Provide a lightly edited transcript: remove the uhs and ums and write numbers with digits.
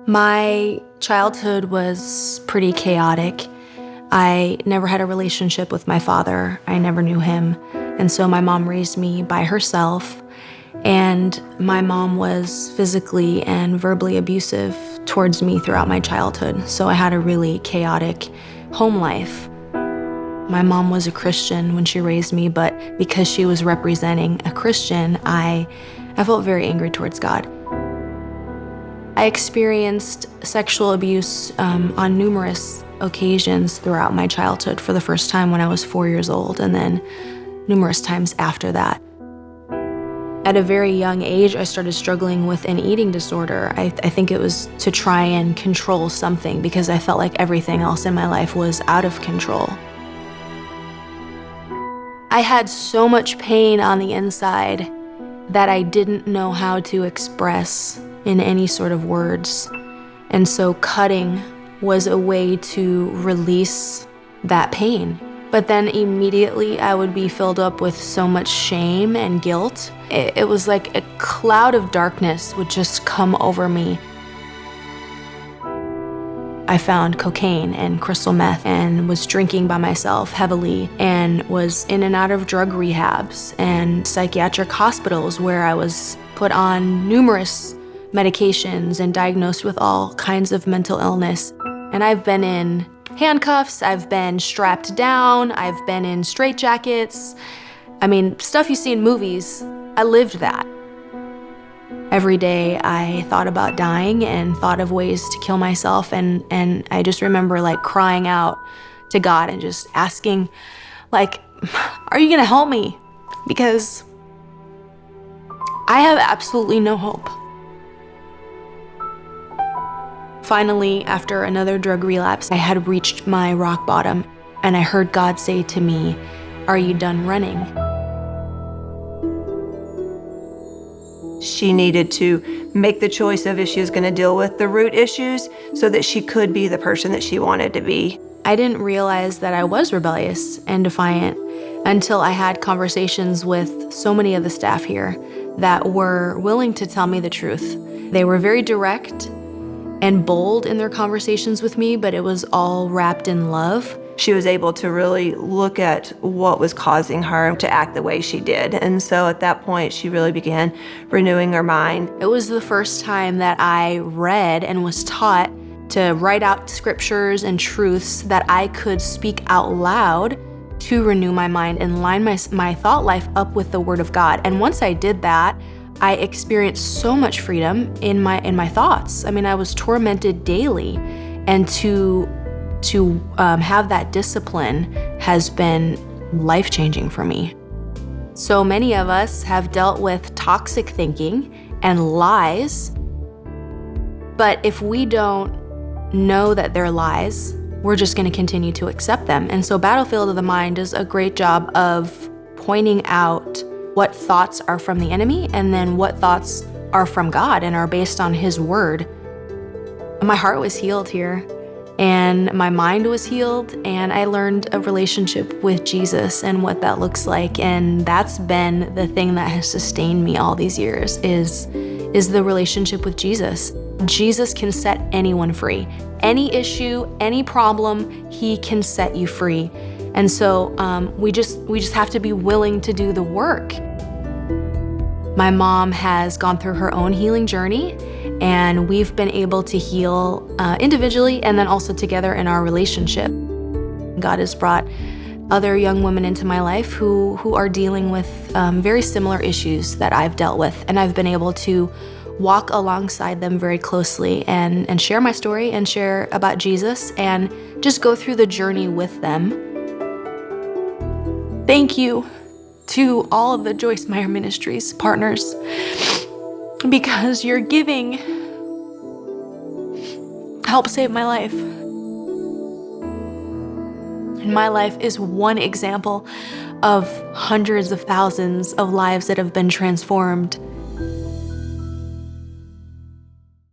My childhood was pretty chaotic. I never had a relationship with my father. I never knew him. And so my mom raised me by herself. And my mom was physically and verbally abusive towards me throughout my childhood. So I had a really chaotic home life. My mom was a Christian when she raised me, but because she was representing a Christian, I felt very angry towards God. I experienced sexual abuse on numerous occasions throughout my childhood, for the first time when I was 4 years old, and then numerous times after that. At a very young age, I started struggling with an eating disorder. I think it was to try and control something because I felt like everything else in my life was out of control. I had so much pain on the inside that I didn't know how to express in any sort of words. And so cutting was a way to release that pain. But then immediately I would be filled up with so much shame and guilt. It was like a cloud of darkness would just come over me. I found cocaine and crystal meth and was drinking by myself heavily and was in and out of drug rehabs and psychiatric hospitals where I was put on numerous medications and diagnosed with all kinds of mental illness. And I've been in handcuffs, I've been strapped down, I've been in straitjackets. I mean, stuff you see in movies, I lived that. Every day I thought about dying and thought of ways to kill myself, and I just remember like crying out to God and just asking, like, are you gonna help me? Because I have absolutely no hope. Finally, after another drug relapse, I had reached my rock bottom, and I heard God say to me, "Are you done running?" She needed to make the choice of if she was going to deal with the root issues so that she could be the person that she wanted to be. I didn't realize that I was rebellious and defiant until I had conversations with so many of the staff here that were willing to tell me the truth. They were very direct and bold in their conversations with me, but it was all wrapped in love. She was able to really look at what was causing her to act the way she did. And so at that point, she really began renewing her mind. It was the first time that I read and was taught to write out scriptures and truths that I could speak out loud to renew my mind and line my thought life up with the Word of God. And once I did that, I experienced so much freedom in my thoughts. I mean, I was tormented daily, and to have that discipline has been life-changing for me. So many of us have dealt with toxic thinking and lies, but if we don't know that they're lies, we're just going to continue to accept them. And so Battlefield of the Mind does a great job of pointing out what thoughts are from the enemy and then what thoughts are from God and are based on His Word. My heart was healed here, and my mind was healed, and I learned a relationship with Jesus and what that looks like. And that's been the thing that has sustained me all these years is the relationship with Jesus. Jesus can set anyone free. Any issue, any problem, He can set you free. And so we just have to be willing to do the work. My mom has gone through her own healing journey, and we've been able to heal individually and then also together in our relationship. God has brought other young women into my life who are dealing with very similar issues that I've dealt with, and I've been able to walk alongside them very closely and share my story and share about Jesus and just go through the journey with them. Thank you to all of the Joyce Meyer Ministries partners, because your giving helped save my life. And my life is one example of hundreds of thousands of lives that have been transformed